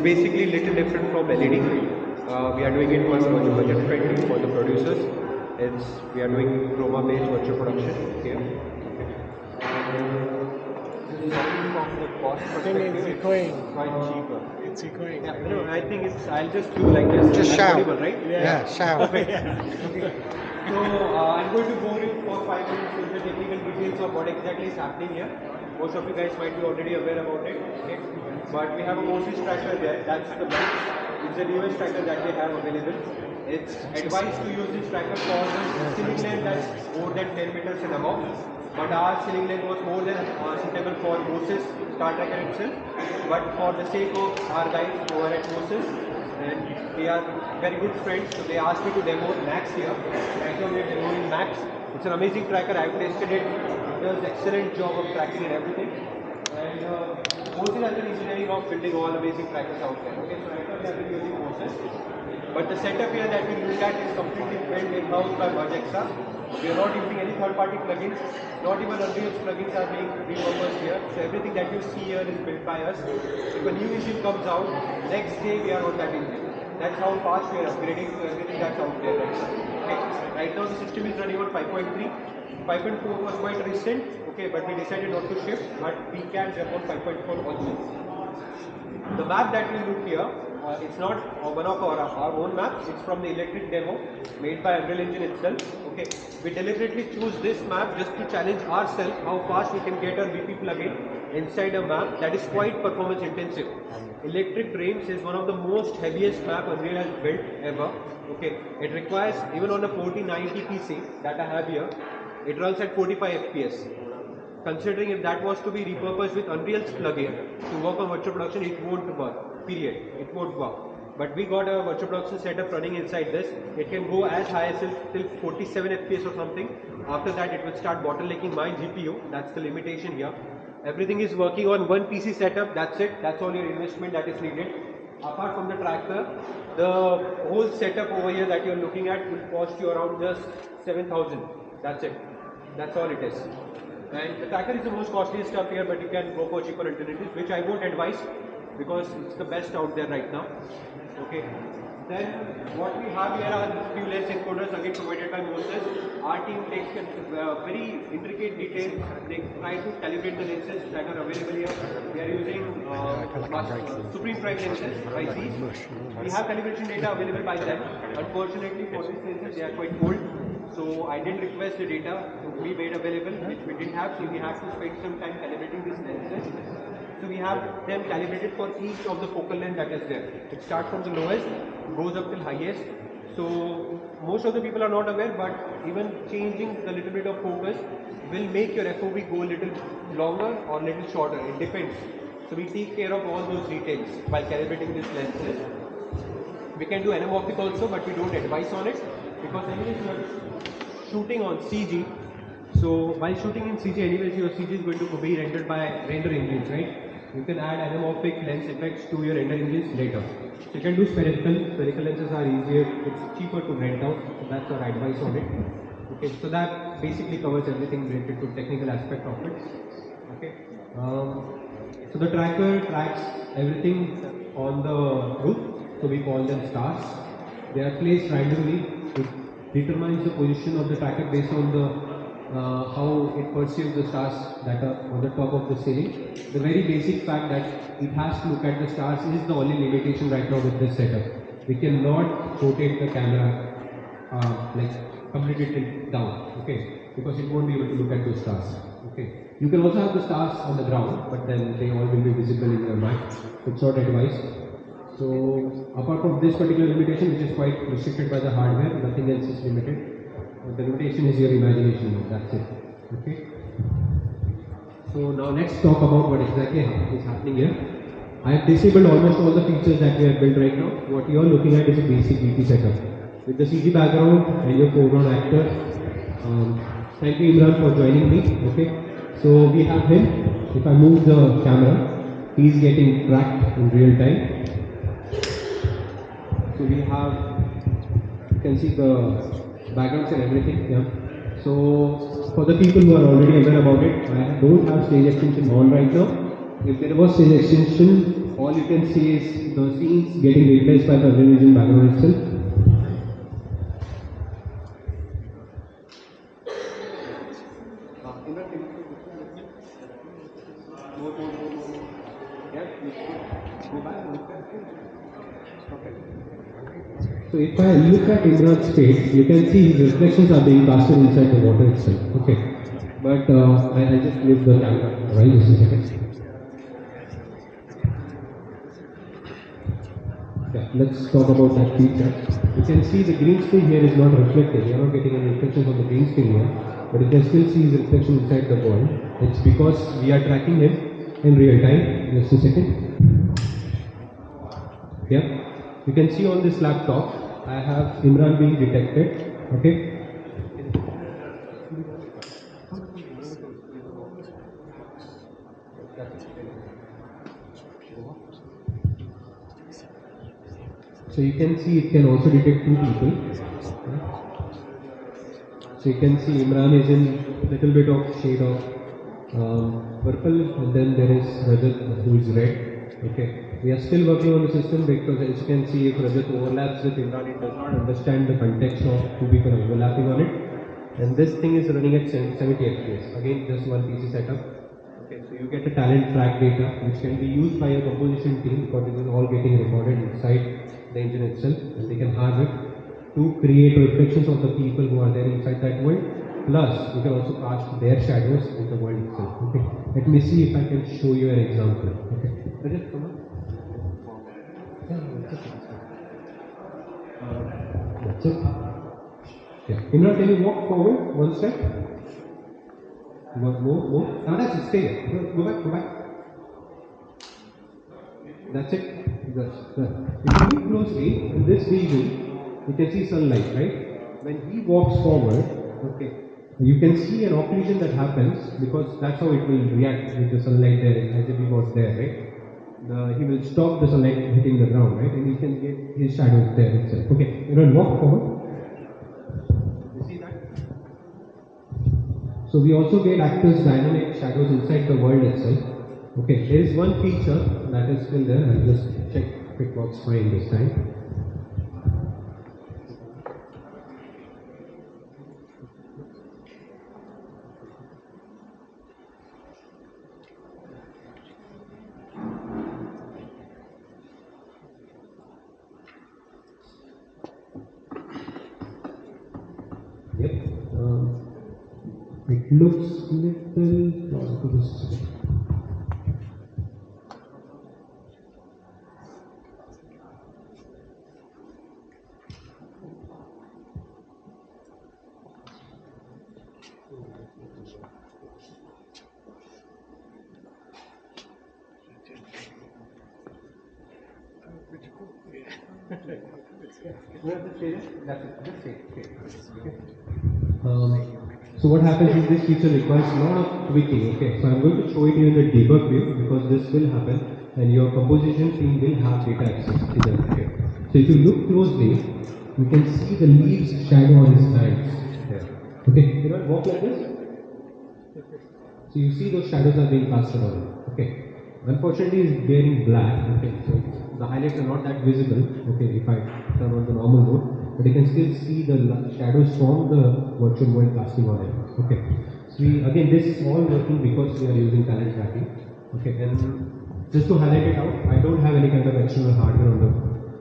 basically little different from LED. We are doing it much more budget friendly for the producers. We are doing chroma based virtual production here. From the cost perspective, it's echoing. quite cheaper. It's echoing. Yeah, no, I think I'll just do like this. Just I'm shout. audible, right? Yeah, shout. Okay. So I'm going to go in for 5 minutes with the technical details of what exactly is happening here. Most of you guys might be already aware about it. Okay. But we have a Moses tracker there. That's the best. It's the newest tracker that they have available. It's advised to use this tracker for the ceiling length that's more than 10 meters and above. But our ceiling length was more than suitable for Moses Star Tracker itself. But for the sake of our guys over at Moses, and we are very good friends, so they asked me to demo Max here. Right now we are demoing Max. It's an amazing tracker. I've tested it. It does excellent job of tracking and everything. And Moses has an engineering of building all amazing trackers out there. Okay, so right now we have been using Moses. But the setup here that we look at is completely built in-house by Vergexa. We are not using any third-party plugins. Not even Unreal's plugins are being repurposed here. So everything that you see here is built by us. If a new engine comes out, next day we are on that engine. That's how fast we are upgrading to everything that's out there right now. Okay. Right now the system is running on 5.3. 5.4 was quite recent, okay, but we decided not to shift, but we can jump on 5.4 also. The map that we look here, it's not one of our own maps, it's from the electric demo made by Unreal Engine itself. Okay, we deliberately choose this map just to challenge ourselves how fast we can get a VP plugin inside a map that is quite performance intensive. Electric Trains is one of the most heaviest map Unreal has built ever. Okay, it requires, even on a 4090 PC that I have here, it runs at 45 FPS. Considering if that was to be repurposed with Unreal's plugin to work on virtual production, it won't work, period. It won't work. But we got a virtual production setup running inside this. It can go as high as till 47 FPS or something. After that, it will start bottlenecking my GPU. That's the limitation here. Everything is working on one PC setup. That's it. That's all your investment that is needed. Apart from the tracker, the whole setup over here that you're looking at will cost you around just 7,000. That's it. That's all it is. And the tracker is the most costly stuff here, but you can go for cheaper alternatives, which I won't advise because it's the best out there right now. Okay. Then what we have here are few lens encoders again provided by Moses. Our team takes very intricate detail. They try to calibrate the lenses that are available here. We are using Supreme Prime lenses by these. We have calibration data available by them. Unfortunately for these lenses, they are quite old. So I did request the data to be made available, which we didn't have, so we have to spend some time calibrating these lenses. So we have them calibrated for each of the focal length that is there. It starts from the lowest, goes up till highest. So most of the people are not aware, but even changing the little bit of focus will make your FOV go a little longer or little shorter. It depends. So we take care of all those details while calibrating these lenses. We can do anamorphic also, but we don't advise on it because anyways you are shooting on CG. So while shooting in CG, anyways your CG is going to be rendered by render engines, right? You can add anamorphic lens effects to your render engines later. So you can do spherical. Spherical lenses are easier. It's cheaper to rent out. So that's our advice on it. Okay, so that basically covers everything related to technical aspect of it. Okay. So the tracker tracks everything on the roof. So we call them stars. They are placed randomly. It determines the position of the tracker based on the how it perceives the stars that are on the top of the ceiling. The very basic fact that it has to look at the stars is the only limitation right now with this setup. We cannot rotate the camera like completely down, okay, because it won't be able to look at those stars. Okay, you can also have the stars on the ground, but then they all will be visible in your mind. It's not advised. So apart from this particular limitation, which is quite restricted by the hardware, nothing else is limited. The limitation is your imagination. That's it. Okay. So now let's talk about what exactly is happening here. I have disabled almost all the features that we have built right now. What you are looking at is a basic VP setup with the CG background and your foreground actor. Thank you, Imran, for joining me. Okay. So we have him. If I move the camera, he is getting tracked in real time. So we have, you can see the backgrounds and everything. Yeah. So for the people who are already aware about it, I don't have stage extension on right now. If there was stage extension, all you can see is the scenes getting replaced by the vision background itself. So if I look at Imran's face, you can see his reflections are being casted inside the water itself. Okay. But I just move the camera. Right, just a second. Yeah, let's talk about that feature. You can see the green screen here is not reflecting. You are not getting any reflections on the green screen here. But you can still see his reflection inside the ball. It's because we are tracking him in real time. Just a second. Yeah. You can see on this laptop, I have Imran being detected. Okay. So you can see it can also detect two people. So you can see Imran is in little bit of shade of purple, and then there is Rajat who is red. Okay. We are still working on the system because as you can see, if Rajat overlaps with Imran, it does not understand the context of two people overlapping on it. And this thing is running at 70 FPS. Again, just one PC setup. Okay, so you get a talent track data which can be used by a composition team because it is all getting recorded inside the engine itself, and they can have it to create reflections of the people who are there inside that world. Plus, you can also cast their shadows in the world itself. Okay, let me see if I can show you an example. Okay, Rajat, come on. Yeah, that's it. Yeah. Imran, can you walk forward one step? More. Ah, that's it. Stay there. Go back. That's it. That's that. If you look closely in this region, you can see sunlight, right? When he walks forward, okay, you can see an occlusion that happens because that's how it will react with the sunlight there, as if he was there, right? He will stop the sunlight hitting the ground, right? And you can get his shadows there itself. Okay, you know, walk forward. You see that? So we also get actors' dynamic shadows inside the world itself. Okay, there is one feature that is still there. I'll just check if it works fine this time. Yep. It looks little. So what happens is this feature requires a lot of tweaking. Okay, so I'm going to show it you in the debug view because this will happen and your composition team will have data access to them. Okay. So if you look closely, you can see the leaves shadow on his hands. There. Okay, you know, walk like this. So you see those shadows are being casted on him. Okay. Unfortunately, it's wearing black. Okay, so the highlights are not that visible. Okay, if I turn on the normal mode, but you can still see the shadows from the virtual world casting on it. Okay, so again, this is all working because we are using talent tracking. Okay, and just to highlight it out, I don't have any kind of external hardware on the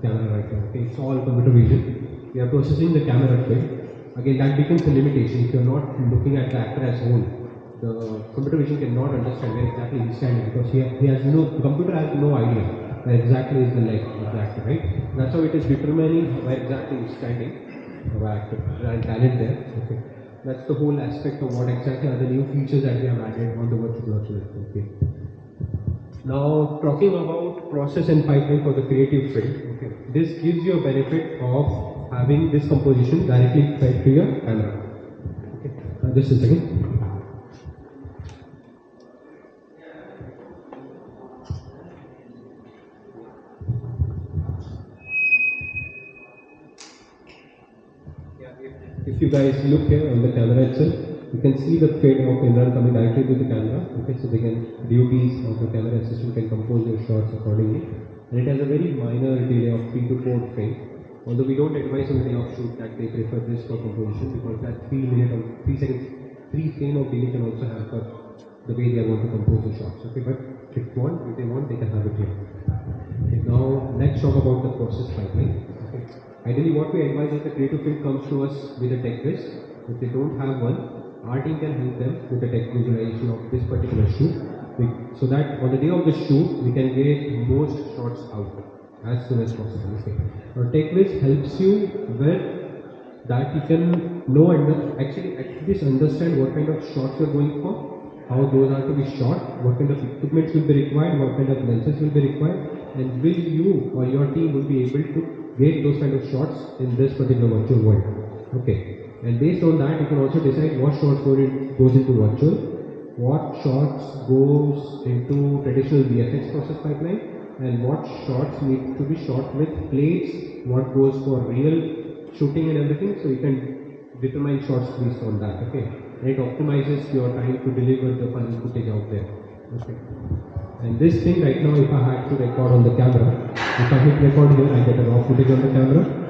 camera right now. Okay, it's all computer vision. We are processing the camera feed. Again, that becomes a limitation if you're not looking at the actor as whole. The computer vision cannot understand where exactly he's standing because he has no, the computer has no idea where exactly is the leg of the actor, right? That's how it is determining where exactly he's standing, the actor, and talent there. Okay. That's the whole aspect of what exactly are the new features that we have added on the virtual world. Okay. Now, talking about process and pipeline for the creative field, okay. This gives you a benefit of having this composition directly fed to your camera. Okay. Just a second. If you guys look here on the camera itself, you can see the fade of Imran coming directly to the camera. Okay, so they can, DOPs or the camera assistant can compose your shots accordingly. And it has a very minor delay of 3 to 4 frames. Although we don't advise on the day of shoot that they prefer this for composition, because that 3 seconds, 3 frame of delay can also hamper the way they want to compose the shots. Okay, but if they want, they can have it here. Okay, now let's talk about the process pipeline. Okay. Ideally, what we advise is the creative field comes to us with a tech quiz. If they don't have one, our team can help them with the tech visualization of this particular shoot, so that on the day of the shoot, we can get most shots out as soon as possible. Okay. Our tech quiz helps you with that you can know and actually at least understand what kind of shots you're going for, how those are to be shot, what kind of equipment will be required, what kind of lenses will be required, and will you or your team will be able to get those kind of shots in this particular virtual world. Okay. And based on that, you can also decide what shots goes into virtual, what shots goes into traditional VFX process pipeline, and what shots need to be shot with plates, what goes for real shooting and everything. So you can determine shots based on that. Okay. And it optimizes your time to deliver the final footage out there. Okay. And this thing right now, if I had to record on the camera, if I hit record here, I get a raw footage on the camera.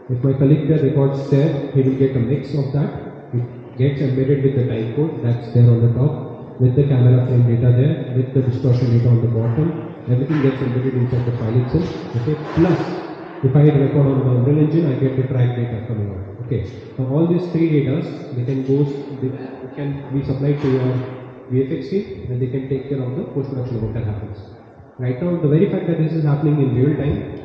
If my colleague there records there, he will get a mix of that. It gets embedded with the time code that's there on the top, with the camera frame data there, with the distortion data on the bottom. Everything gets embedded inside the file itself. Okay. Plus, if I record on the Unreal Engine, I get the track data coming out. Okay. So all these 3 data, they can be supplied to your VFX team, and they can take care of the post-production work that happens. Right now, the very fact that this is happening in real time,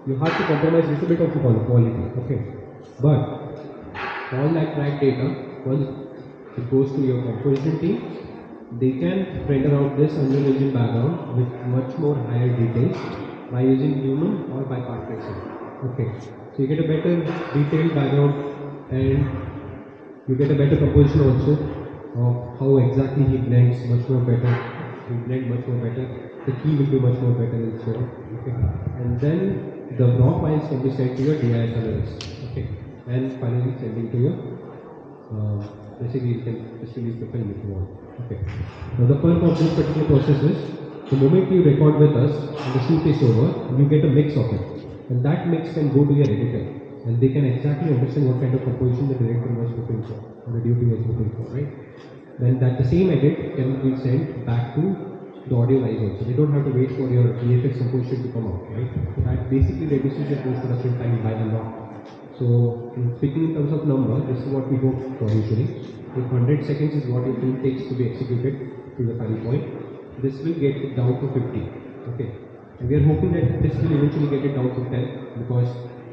you have to compromise a little bit of the quality. Okay. But all that track data, once it goes to your composition team, they can render out this Unreal Engine background with much more higher details by using human or by part tracing. Okay. So you get a better detailed background, and you get a better composition also of how exactly he blends much more better. He blend much more better. The key will be much more better and so on. Okay. And then the raw files can be sent to your DIS analyst. Okay. And finally sending to your basically you can just release the film if you want. Okay. Now the fun of this particular process is the moment you record with us and the shoot is over, you get a mix of it. And that mix can go to your editor, and they can exactly understand what kind of composition the director was looking for, or the DOP was looking for, right? Then that the same edit can be sent back to the audio guys also. They don't have to wait for your VFX composition to come out, right? So that basically reduces your post-production time by a lot. So, speaking in terms of number, this is what we hope for usually. If 100 seconds is what your film takes to be executed to the final point, this will get it down to 50. Okay. And we are hoping that this will eventually get it down to 10, because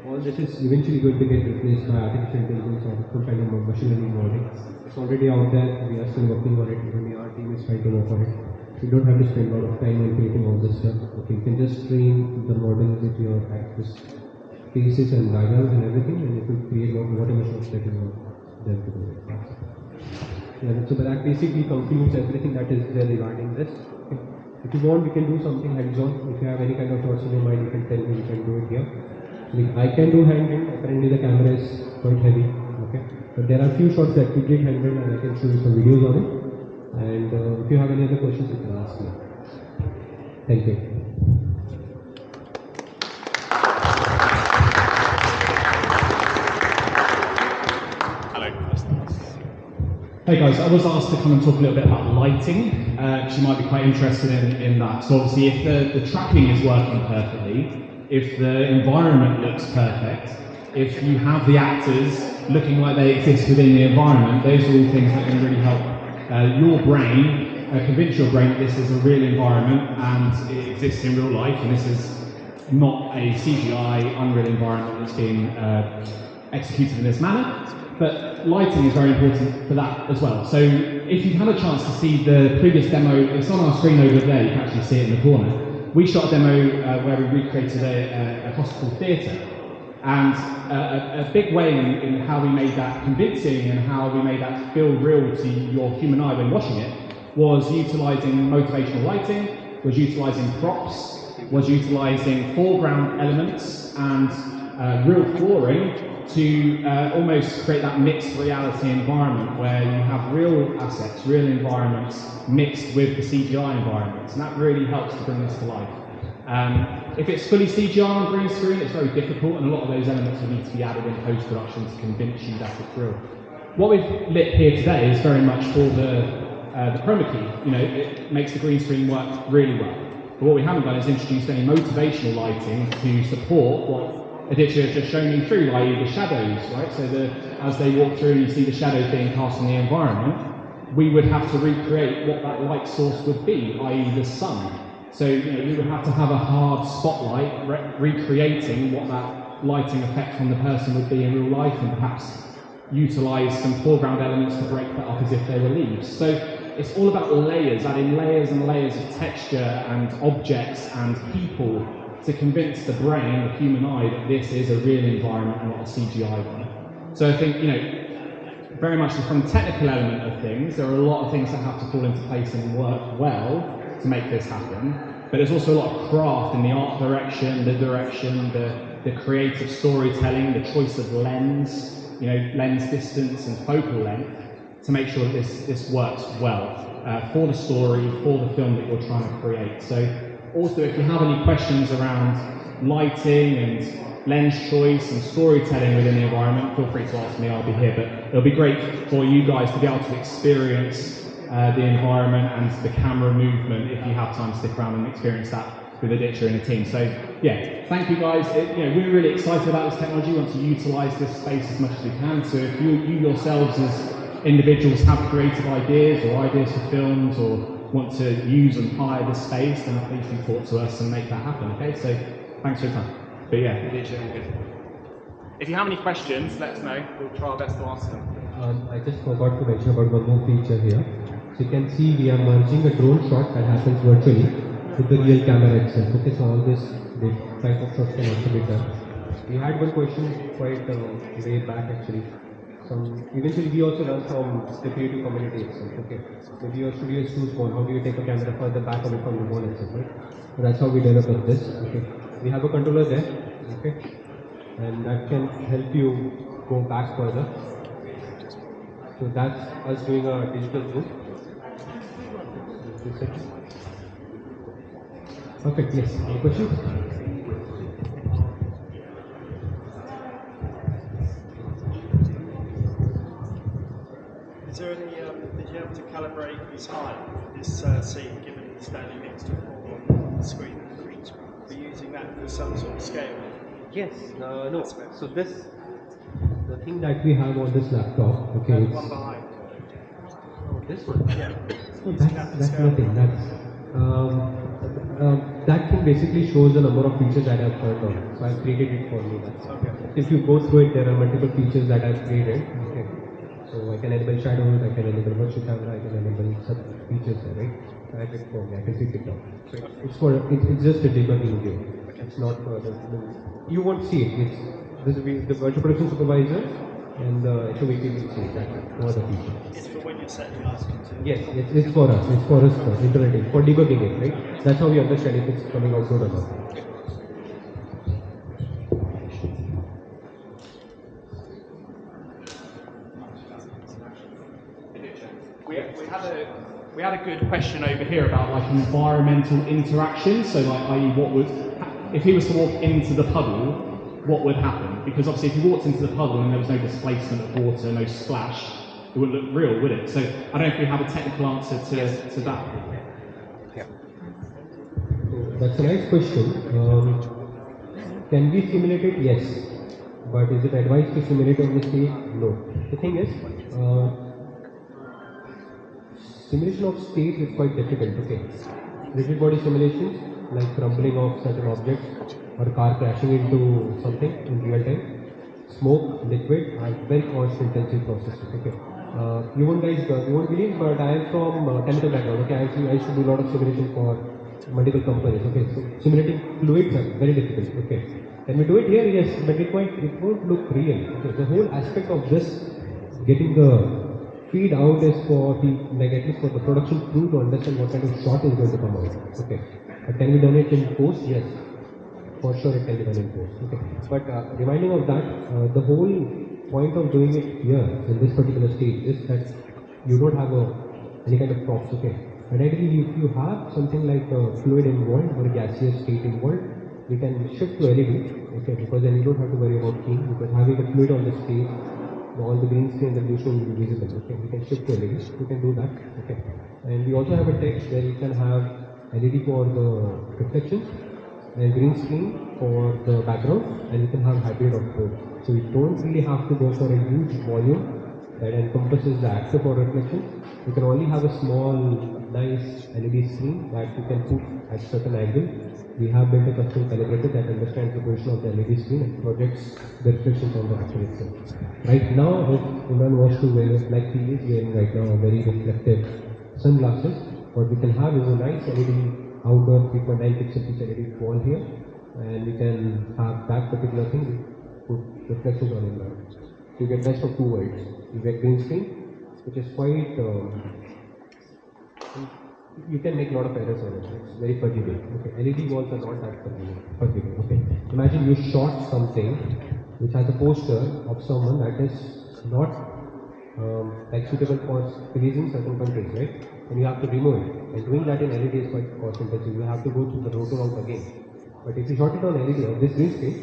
all this is eventually going to get replaced by artificial intelligence or some kind of machine learning model. It's already out there. We are still working on it. Even our team is trying to work on it. You don't have to spend a lot of time on creating all this stuff. Okay, you can just train the model with your faces and diagrams and everything, and it will create whatever shots that you want them to do. Yeah, so that basically concludes everything that is there regarding this. Okay. If you want, we can do something hands-on. If you have any kind of thoughts in your mind, you can tell me. You can do it here. Like I can do handheld. Apparently, the camera is quite heavy. Okay, but there are a few shots that we did handheld, and I can show you some videos on it. And if you have any other questions, you can ask me. Thank you. Hey guys, I was asked to come and talk a little bit about lighting, because you might be quite interested in that. So obviously if the tracking is working perfectly, if the environment looks perfect, if you have the actors looking like they exist within the environment, those are all things that can really help your brain, convince your brain that this is a real environment and it exists in real life, and this is not a CGI Unreal environment that's being executed in this manner. But lighting is very important for that as well. So if you've had a chance to see the previous demo, it's on our screen over there, you can actually see it in the corner. We shot a demo where we recreated a hospital theatre. And a big way in how we made that convincing and how we made that feel real to your human eye when watching it was utilising motivational lighting, was utilising props, was utilising foreground elements and real flooring to almost create that mixed reality environment where you have real assets, real environments mixed with the CGI environments, and that really helps to bring this to life. If it's fully CGI on green screen, it's very difficult, and a lot of those elements will need to be added in post-production to convince you that it's real. What we've lit here today is very much for the chroma key. It makes the green screen work really well. But what we haven't done is introduced any motivational lighting to support what Aditya has just shown you through, i.e. the shadows, right? So as they walk through and you see the shadows being cast on the environment, we would have to recreate what that light source would be, i.e. the sun. So you would have to have a hard spotlight recreating what that lighting effect on the person would be in real life, and perhaps utilise some foreground elements to break that up as if they were leaves. So it's all about layers, adding layers and layers of texture and objects and people to convince the brain, the human eye, that this is a real environment and not a CGI one. So I think, very much from the technical element of things, there are a lot of things that have to fall into place and work well to make this happen. But there's also a lot of craft in the art direction, the creative storytelling, the choice of lens, lens distance and focal length to make sure that this works well for the story, for the film that you're trying to create. So also, if you have any questions around lighting and lens choice and storytelling within the environment, feel free to ask me, I'll be here. But it'll be great for you guys to be able to experience the environment and the camera movement if you have time to stick around and experience that with Aditya and the team. So yeah, thank you guys. We're really excited about this technology. We want to utilise this space as much as we can. So if you yourselves as individuals have creative ideas or ideas for films or want to use and hire this space, then please do talk to us and make that happen. Okay, so thanks for your time. But yeah, Aditya, all good. If you have any questions, let us know. We'll try our best to answer them. I just forgot to mention about one more feature here. So you can see we are merging a drone shot that happens virtually with the real camera itself. Okay, so all this type of shots can also be done. We had one question quite way back actually. Eventually we also learn from the creative community itself. Okay, if your studio is too small, how do you take a camera further back away from the wall itself, right? So that's how we developed this. Okay, we have a controller there. Okay, and that can help you go back further. So that's us doing a digital zoom. Perfect, yes. Any questions? Is there any, did you have to calibrate his height, this scene, given he's standing next to it on the screen? Were you using that for some sort of scale? Yes, no. So the thing that we have on this laptop, okay. The one behind. Oh, this one? Yeah. That's nothing. That thing basically shows the number of features that I've turned on. So I've created it for me. Okay. If you go through it, there are multiple features that I've created. Okay. So I can enable shadows, I can enable virtual camera, I can enable such features there, right? So I can switch it down. So it's just a debugging game. It's not for you won't see it. This will be the virtual production supervisor and the HoVP will see that for the feature. It's for when you're setting up. Yes, it's for us. It's for us iterating, for debugging it, right? That's how we understand if it's coming out good or not. We had a good question over here about like environmental interaction. So like, i.e., if he was to walk into the puddle, what would happen? Because obviously, if he walked into the puddle and there was no displacement of water, no splash, it wouldn't look real, would it? So I don't know if we have a technical answer to that. Yeah. That's a nice question. Can we simulate it? Yes. But is it advised to simulate on the stage? No. The thing is, simulation of state is quite difficult. Okay. Rigid body simulations, like crumbling of certain objects or car crashing into something in real time, smoke, liquid, are very cost intensive processes. Okay. You won't believe, but I am from chemical background. Okay, I used to do a lot of simulation for multiple companies. Okay, so simulating fluids are very difficult. Okay, can we do it here? Yes, but it won't look real. Okay, the whole aspect of this getting the feed out is for the at least for the production crew to understand what kind of shot is going to come out. Okay, but can we done it in post? Yes. for sure it can be done in post. Okay. But reminding of that, the whole point of doing it here in this particular stage is that you don't have any kind of props. Okay. And ideally, if you have something like a fluid involved or a gaseous state involved, we can shift to LED. Okay, because then you don't have to worry about keying, because having a fluid on the stage, all the green screen resolution will be visible. Okay, we can shift to LED. We can do that. Okay, and we also have a text where you can have LED for the reflections and green screen for the background, and you can have hybrid of both. So you don't really have to go for a huge volume that encompasses the active or reflection. You can only have a small, nice LED screen that you can put at certain angle. We have built a custom calibrator that understands the position of the LED screen and projects the reflections on the actor itself. Right now, if Imran was to wear, like he is wearing right now, a very reflective sunglasses, what we can have is a nice LED outdoor 3.9 pixel piece LED wall here, and we can have that particular thing, we put reflections on Imran. So you get best of two worlds. You get green screen, which is quite, you can make a lot of errors on it. It's very forgiving. Okay. LED walls are not that forgiving. Okay. Imagine you shot something which has a poster of someone that is not like suitable for releasing certain countries, right? And you have to remove it. And doing that in LED is quite cost intensive. You have to go through the rotor out again. But if you shot it on LED or this green screen,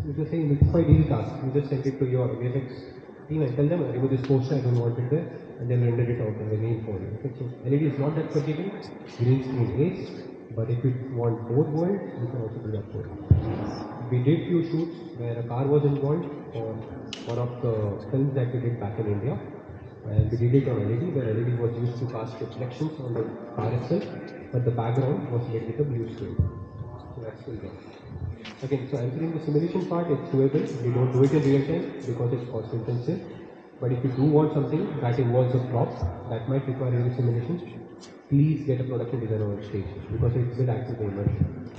it's the same. It's quite easy task. You just send it to your VFX team and tell them, remove this poster, I don't want it there, and then render it out in the main for you. Okay, so LED is not that forgiving, green screen is, but if you want both worlds, you can also do that for you. We did few shoots where a car was involved for one of the films that we did back in India, and we did it on LED, where LED was used to cast reflections on the car itself, but the background was made with a blue screen. So that's still there. Again, so answering the simulation part, it's doable. We don't do it in real time because it's cost intensive. But if you do want something that involves a prop that might require real simulation, please get a production designer on stage because it will act as the immersion.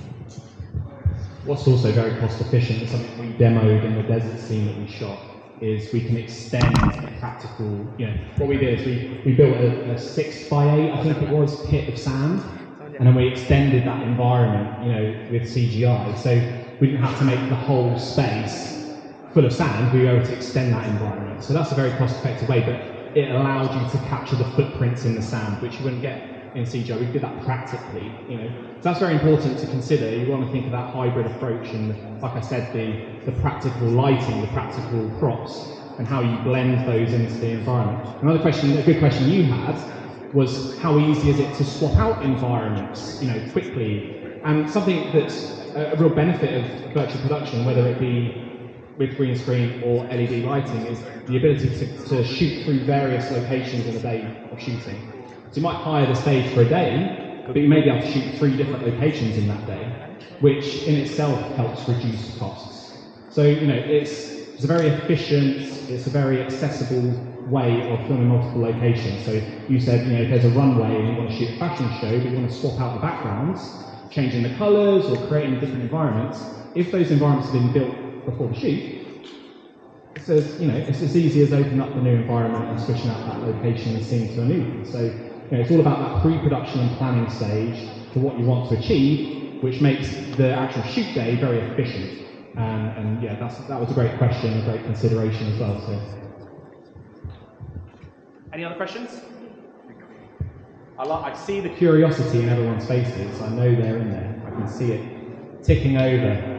What's also very cost efficient and something we demoed in the desert scene that we shot is we can extend a practical, what we did is we built a 6x8, I think it was, pit of sand, and then we extended that environment, with CGI. So we didn't have to make the whole space full of sand, we were able to extend that environment. So that's a very cost-effective way, but it allowed you to capture the footprints in the sand, which you wouldn't get in CGI. We did that practically, So that's very important to consider. You want to think of that hybrid approach and, like I said, the practical lighting, the practical props, and how you blend those into the environment. Another question, a good question you had, was how easy is it to swap out environments, quickly? And something that's a real benefit of virtual production, whether it be with green screen or LED lighting, is the ability to shoot through various locations in a day of shooting. So you might hire the stage for a day, but you may be able to shoot 3 different locations in that day, which in itself helps reduce costs. So, it's a very efficient, it's a very accessible way of filming multiple locations. So you said, if there's a runway and you want to shoot a fashion show, but you want to swap out the backgrounds, changing the colours or creating different environments, if those environments have been built before the shoot, it's as easy as opening up the new environment and switching out that location and scene to a new one. So, it's all about that pre-production and planning stage for what you want to achieve, which makes the actual shoot day very efficient. And that was a great question, a great consideration as well. So. Any other questions? I see the curiosity in everyone's faces. I know they're in there. I can see it ticking over.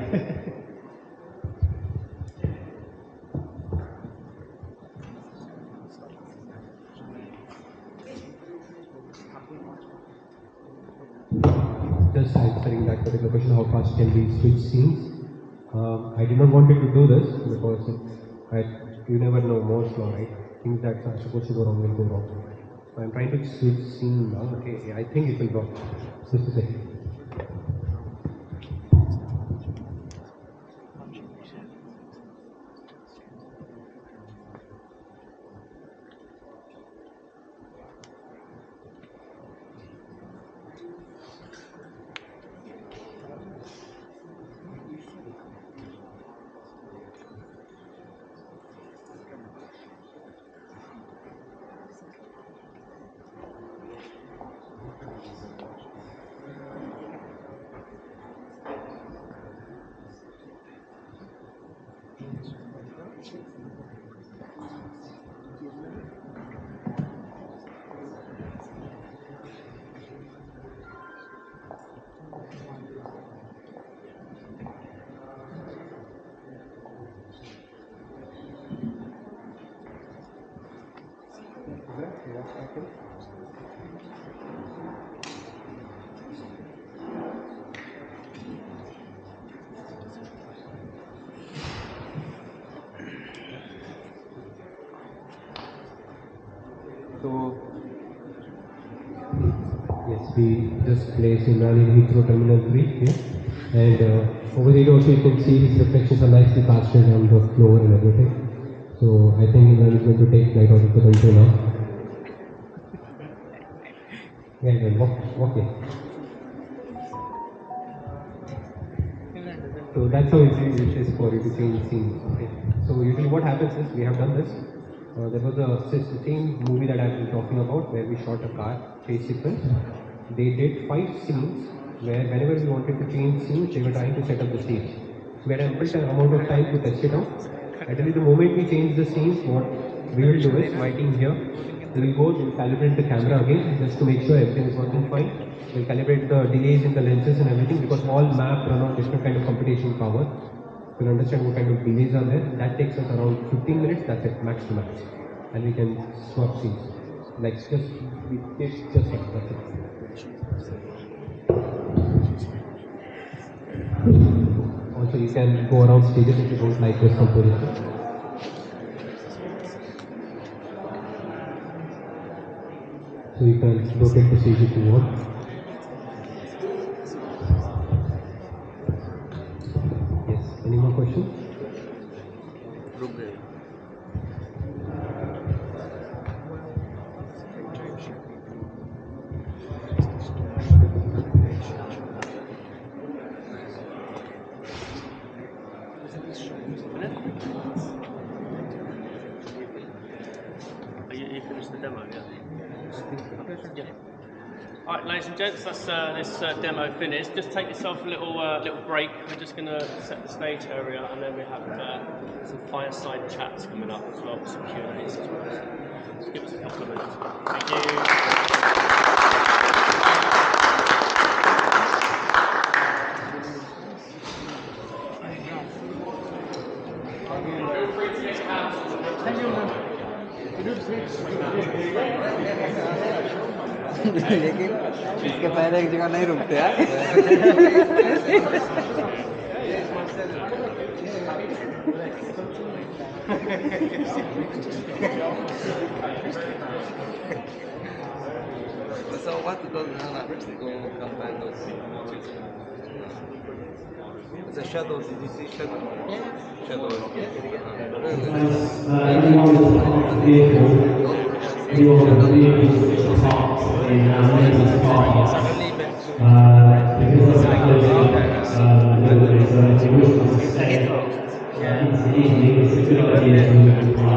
Just answering that particular question, how fast can we switch scenes? I did not want to do this because you never know Moore's law, right? Things that are supposed to go wrong will go wrong. So I'm trying to switch scene now. Okay, I think it will work. Just a second. So, yes, we just placed Imran in Heathrow Terminal 3 here. And over here also you can see his reflections are nicely casted on the floor and everything. So I think Imran is going to take flight out of the country now. Yeah, walk in. So that's how easy it is for you to change scenes. Okay. So usually what happens is we have done this. There was the same movie that I've been talking about where we shot a car chase sequence. They did 5 scenes where whenever we wanted to change scenes, they were trying to set up the stage. So we had ample amount of time to test it out. Actually, the moment we change the scenes, what we will do is my team here, we'll calibrate the camera again just to make sure everything is working fine. We'll calibrate the delays in the lenses and everything because all map run on different kind of computation power. We'll understand what kind of delays are there. That takes us around 15 minutes, that's it, max to max. And we can swap scenes. Like just like that's it. Also you can go around stages if you don't like this composition. So you can rotate the stage if you want. Yes, any more questions? You finished the demo, yeah? Yeah. All right, ladies and gents, that's this demo finished. Just take yourself a little break. We're just going to set the stage area, and then we have some fireside chats coming up as well, some Q&As as well. So just give us a couple of minutes. Thank you. लेकिन इसके पैर एक जगह नहीं रुकते यार So what does Hana combine those movies? The shadow, did you see shadow? Shadow. Anyone that's part of the vehicle, anyone that's vehicle parked in maintenance car because of the closing if you wish to stay into the evening, it's a good idea to move the car.